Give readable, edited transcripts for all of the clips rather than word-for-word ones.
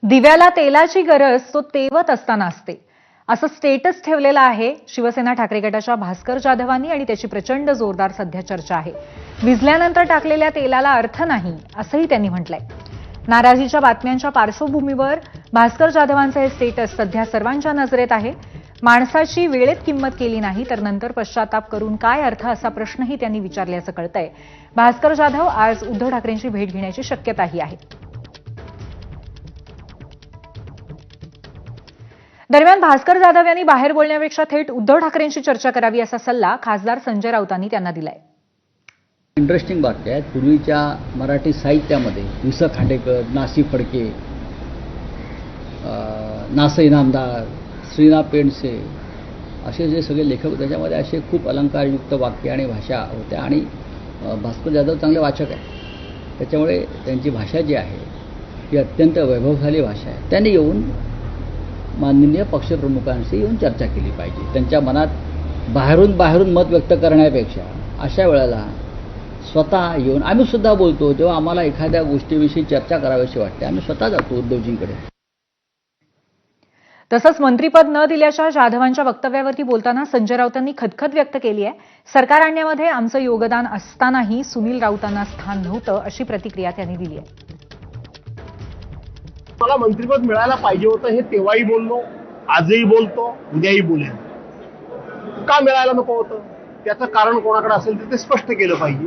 दिव्याला तेलाची गरज तो तेवत असताना असते, असं स्टेटस ठेवलेलं आहे शिवसेना ठाकरे गटाच्या भास्कर जाधवांनी आणि त्याची प्रचंड जोरदार सध्या चर्चा आहे। विझल्यानंतर टाकलेल्या तेलाला अर्थ नाही असंही त्यांनी म्हटलंय। नाराजीच्या बातम्यांच्या पार्श्वभूमीवर भास्कर जाधवांचं हे स्टेटस सध्या सर्वांच्या नजरेत आहे। माणसाची वेळेत किंमत केली नाही तर नंतर पश्चाताप करून काय अर्थ असा प्रश्नही त्यांनी विचारल्याचं कळतंय। भास्कर जाधव आज उद्धव ठाकरेंची भेट घेण्याची शक्यताही आहे। दरम्यान भास्कर जाधव यांनी बाहेर बोलण्यापेक्षा थेट उद्धव ठाकरेंशी चर्चा करावी असा सल्ला खासदार संजय राऊतांनी त्यांना दिलाय। इंटरेस्टिंग वाक्य आहे। पूर्वीच्या मराठी साहित्यामध्ये वि स खांडेकर, नासी फडके, ना. स. इनामदार, श्रीनाथ पेंडसे असे जे सगळे लेखक होते त्याच्यामध्ये असे खूप अलंकारयुक्त वाक्य आणि भाषा होत्या आणि भास्कर जाधव चांगले वाचक आहे, त्याच्यामुळे त्यांची भाषा जी आहे ती अत्यंत वैभवशाली भाषा आहे। त्यांनी येऊन माननीय पक्षप्रमुखांशी येऊन चर्चा केली पाहिजे। त्यांच्या मनात बाहेरून मत व्यक्त करण्यापेक्षा अशा वेळेला स्वतः येऊन आम्ही सुद्धा बोलतो, जेव्हा आम्हाला एखाद्या गोष्टीविषयी चर्चा करावीशी वाटते आम्ही स्वतः जातो उद्धवजींकडे। तसंच मंत्रीपद न दिल्याच्या जाधवांच्या वक्तव्यावरती बोलताना संजय राऊतांनी खदखद व्यक्त केली आहे। सरकार आणण्यामध्ये आमचं योगदान असतानाही सुनील राऊतांना स्थान नव्हतं अशी प्रतिक्रिया त्यांनी दिली आहे। मला मंत्रिपद मिळायला पाहिजे होतं हे तेव्हाही बोललो, आजही बोलतो, उद्याही बोलेन। का मिळायला नको होतं त्याचं कारण कोणाकडे असेल तर ते स्पष्ट केलं पाहिजे,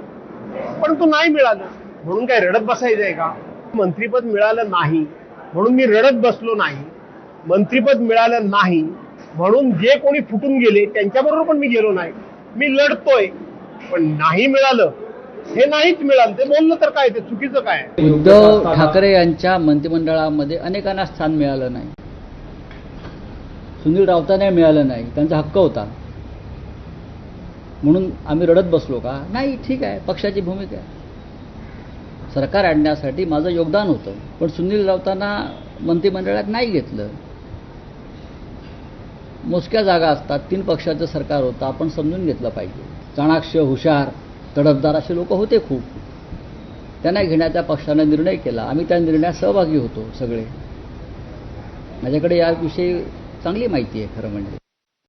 परंतु नाही मिळालं म्हणून काय रडत बसायचं आहे का? मंत्रिपद मिळालं नाही म्हणून मी रडत बसलो नाही, मंत्रिपद मिळालं नाही म्हणून जे कोणी फुटून गेले त्यांच्याबरोबर पण मी गेलो नाही। मी लढतोय, पण नाही मिळालं हे नाहीच मिळालं ते बोललं तर काय, ते चुकीचं काय? उद्धव ठाकरे यांच्या मंत्रिमंडळामध्ये अनेकांना स्थान मिळालं नाही, सुनील राऊतांना मिळालं नाही, त्यांचा हक्क होता म्हणून आम्ही रडत बसलो का? नाही, ठीक आहे, पक्षाची भूमिका आहे। सरकार आणण्यासाठी माझं योगदान होतं, पण सुनील राऊतांना मंत्रिमंडळात नाही घेतलं। मोजक्या जागा असतात, 3 पक्षाचं सरकार होतं, आपण समजून घेतलं पाहिजे। चाणाक्ष, हुशार, तडफदार असे लोक होते खूप, त्यांना घेण्याचा पक्षाने निर्णय केला, आम्ही त्या निर्णयात सहभागी होतो सगळे। माझ्याकडे याविषयी चांगली माहिती आहे खरं म्हणजे।